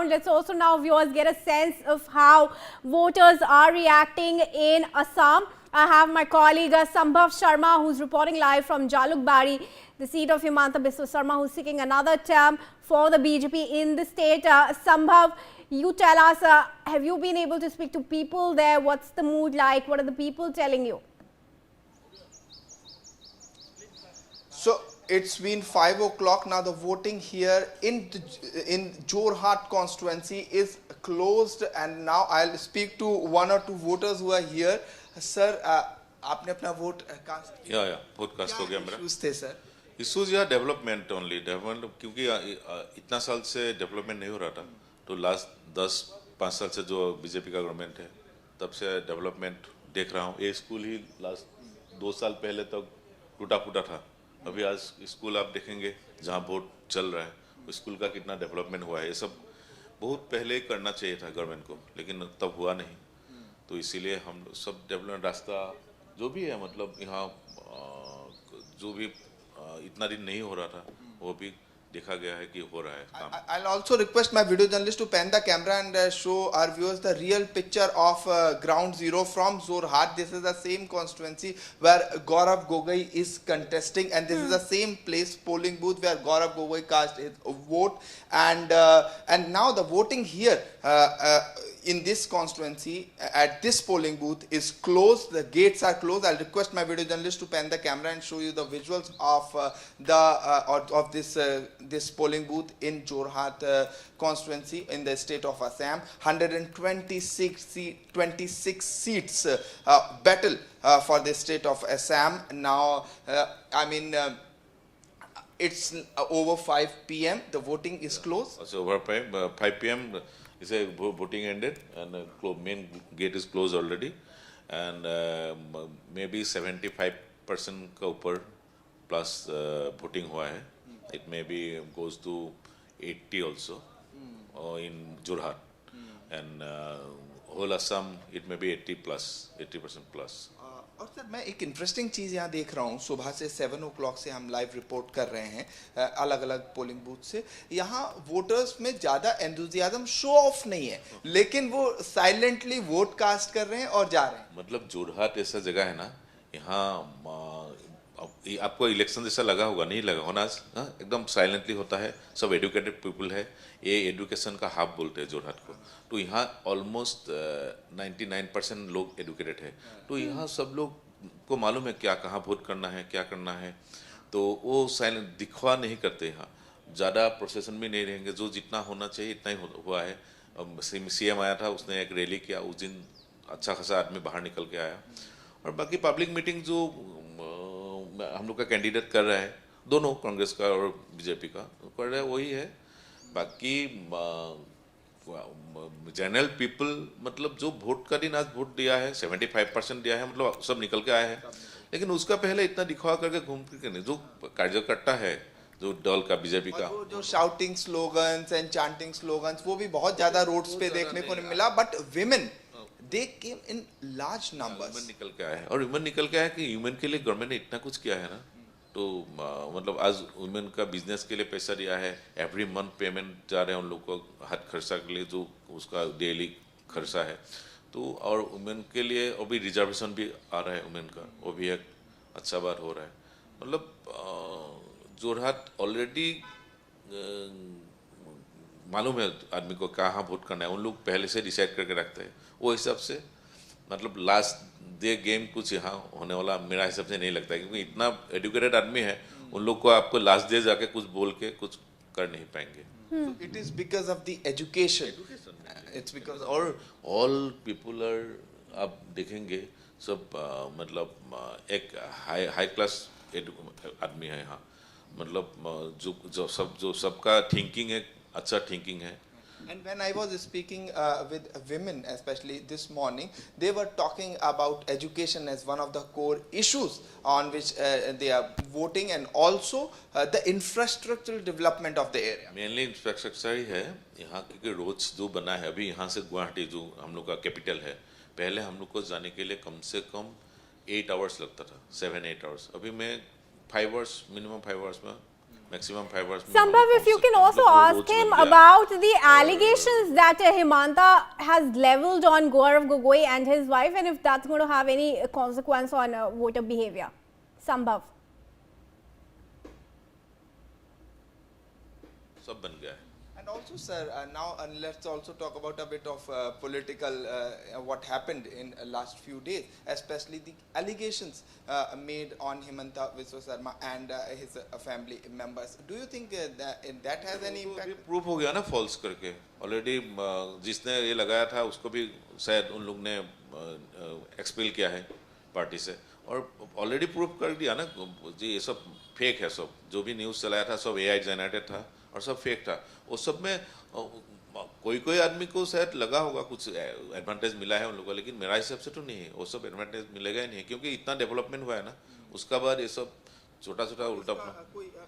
ground. Let's also now, viewers, get a sense of how voters are reacting in Assam. I have my colleague Sambhav Sharma, who's reporting live from Jalukbari, the seat of Himanta Biswa Sarma, who's seeking another term for the BJP in the state. Sambhav, you tell us, have you been able to speak to people there? What's the mood like? What are the people telling you? So it's been 5 o'clock now. The voting here in Jorhat constituency is closed, and now I'll speak to one or two voters who are here. Sir, आपने अपना vote cast या vote cast हो गया मेरा. Issues थे sir? Issues या development only development, क्योंकि इतना साल से डेवलपमेंट नहीं हो रहा था. तो लास्ट 10-5 साल से जो बीजेपी का गवर्नमेंट है तब से डेवलपमेंट देख रहा हूँ. ये स्कूल ही लास्ट 2 साल पहले तक टूटा फूटा था. अभी आज स्कूल आप देखेंगे जहाँ वोट चल रहा है, स्कूल का कितना डेवलपमेंट हुआ है. ये सब बहुत पहले करना चाहिए था गवर्नमेंट को, लेकिन तब हुआ नहीं. तो इसीलिए हम सब डेवलपमेंट रास्ता जो भी है, मतलब यहाँ जो भी इतना दिन नहीं हो रहा था वो भी देखा गया है कि हो रहा है काम. I'll also request my video journalist to pan the camera and show our viewers the real picture of ground zero from Jorhat. This is the same constituency where Gaurav Gogoi is contesting, and this is the same place, polling booth, where Gaurav Gogoi cast his vote. And now the voting here in this constituency at this polling booth is closed. The gates are closed. I'll request my video journalist to pan the camera and show you the visuals of this polling booth in Jorhat constituency in the state of Assam. 126 seats battle for the state of Assam. Now, it's over 5 p.m. The voting is closed. So over 5 p.m. is a voting ended, and main gate is closed already, and maybe 75% का ऊपर plus voting हुआ है. It maybe goes to 80 also in Jorhat, and whole Assam it may be 80% plus. और sir मैं एक interesting चीज़ यहाँ देख रहा हूँ. सुबह से 7 o'clock से हम लाइव रिपोर्ट कर रहे हैं अलग अलग पोलिंग बूथ से. यहाँ वोटर्स में ज़्यादा एंथुजियाज्म, शो ऑफ नहीं है, लेकिन वो साइलेंटली वोट कास्ट कर रहे हैं और जा रहे हैं. मतलब जोरहाट ऐसा जगह है ना, यहाँ आपको इलेक्शन जैसा लगा होगा, नहीं लगा होना. एकदम साइलेंटली होता है. सब एजुकेटेड पीपल है. ये एजुकेशन का हब बोलते हैं जोरहाट को. तो यहाँ ऑलमोस्ट 99% लोग एजुकेटेड है. तो यहाँ सब लोग को मालूम है क्या, कहाँ वोट करना है, क्या करना है. तो वो साइलेंट दिखवा नहीं करते. यहाँ ज़्यादा प्रोसेसन भी नहीं रहेंगे. जो जितना होना चाहिए इतना ही हुआ है. CM आया था, उसने एक रैली किया. उस दिन अच्छा खासा आदमी बाहर निकल के आया. और बाकी पब्लिक मीटिंग जो हम लोग का कैंडिडेट कर रहा है, दोनों कांग्रेस का और बीजेपी का कर रहा है, वही है. बाकी जनरल पीपल, मतलब जो वोट का दिन आज वोट दिया है 75% दिया है, मतलब सब निकल के आए हैं. लेकिन उसका पहले इतना दिखावा करके घूम फिर के नहीं. जो कार्यकर्ता है जो दल का, बीजेपी का, जो shouting slogans and chanting slogans, वो भी बहुत ज्यादा रोड्स पे देखने को नहीं मिला. But women, they came in large numbers. Human निकल के आया है. और ह्यूमन निकल के आया कि ह्यूमन के लिए गवर्नमेंट ने इतना कुछ किया है ना. तो मतलब आज वुमेन का बिजनेस के लिए पैसा दिया है. एवरी मंथ पेमेंट जा रहे हैं उन लोग को हर खर्चा के लिए, जो उसका डेली खर्चा है. तो और वुमेन के लिए अभी रिजर्वेशन भी आ रहा है वुमेन का, वो भी एक अच्छा बात हो रहा है. मतलब जोरहाट ऑलरेडी मालूम है आदमी को कहाँ वोट करना है. उन लोग पहले से डिसाइड करके रखते हैं. वो हिसाब से मतलब लास्ट डे गेम कुछ यहाँ होने वाला मेरा हिसाब से नहीं लगता है, क्योंकि इतना एजुकेटेड आदमी है. उन लोग को आपको लास्ट डे जाके कुछ बोल के कुछ कर नहीं पाएंगे. It is because of the education. It's because और ऑल पीपल आर, आप देखेंगे सब मतलब एक हाई क्लास आदमी है यहाँ. मतलब जो सबका थिंकिंग है, अच्छा थिंकिंग है. And when I was speaking with women, especially this morning, they were talking about education as one of the core issues on which they are voting, and also the infrastructural development of the area. Mainly infrastructure ही है यहाँ, क्योंकि roads जो बना है अभी यहाँ से गुवाहाटी जो हम लोग का कैपिटल है, पहले हम लोग को जाने के लिए कम से कम 8 hours लगता था, 7-8 hours. अभी मैं 5 hours, मिनिमम 5 hours में मैक्सिमम 5 आवर्स में Sambhav, if you can also ask him about the allegations that Himanta has leveled on Gaurav Gogoi and his wife, and if that's going to have any consequence on voter behavior. Sambhav. सब बन गया है. And also, sir, now let's also talk about a bit of political what happened in last few days, especially the allegations made on Himanta Biswa Sarma and his family members. Do you think that has any impact? Proof हो गया ना false करके. Already जिसने ये लगाया था उसको भी शायद उन लोग ने एक्सपेल किया है पार्टी से, और ऑलरेडी प्रूफ कर दिया ना जी ये सब फेक है. सब जो भी न्यूज़ चलाया था सब AI जनरेटेड था और सब फेक था. वो सब में कोई आदमी को शायद लगा होगा कुछ एडवांटेज मिला है उन लोगों को, लेकिन मेरा हिसाब से तो नहीं है. वो सब एडवांटेज मिलेगा ही नहीं, क्योंकि इतना डेवलपमेंट हुआ है ना. उसका बाद ये सब छोटा छोटा उल्टा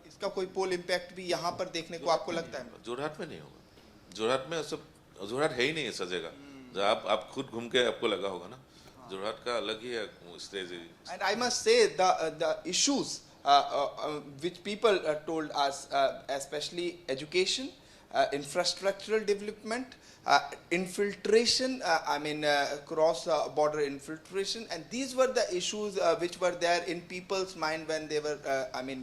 इसका कोई पोल इम्पैक्ट भी यहाँ पर देखने को आपको लगता है? जोरहाट में नहीं होगा. जोरहाट में सब, जोरहाट है ही नहीं ऐसा जगह जहाँ आप खुद घूम के आपको लगा होगा ना. जोरहाट का अलग ही है stage. And I must say the issues which people told us, especially education, infrastructural development, infiltration, cross-border infiltration, and these were the issues which were there in people's mind when they were,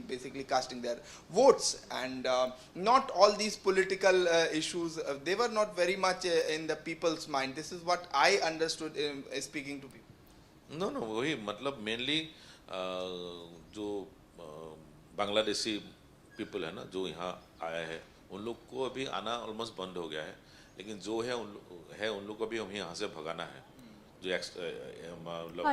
basically casting their votes. And not all these political issues, they were not very much in the people's mind. This is what I understood speaking to people. No वही मतलब mainly जो Bangladeshi people है ना जो यहाँ आया है, उन लोग को अभी आना ऑलमोस्ट बंद हो गया है. लेकिन जो है उन लोग को भी हम यहाँ से भगाना है. जो मतलब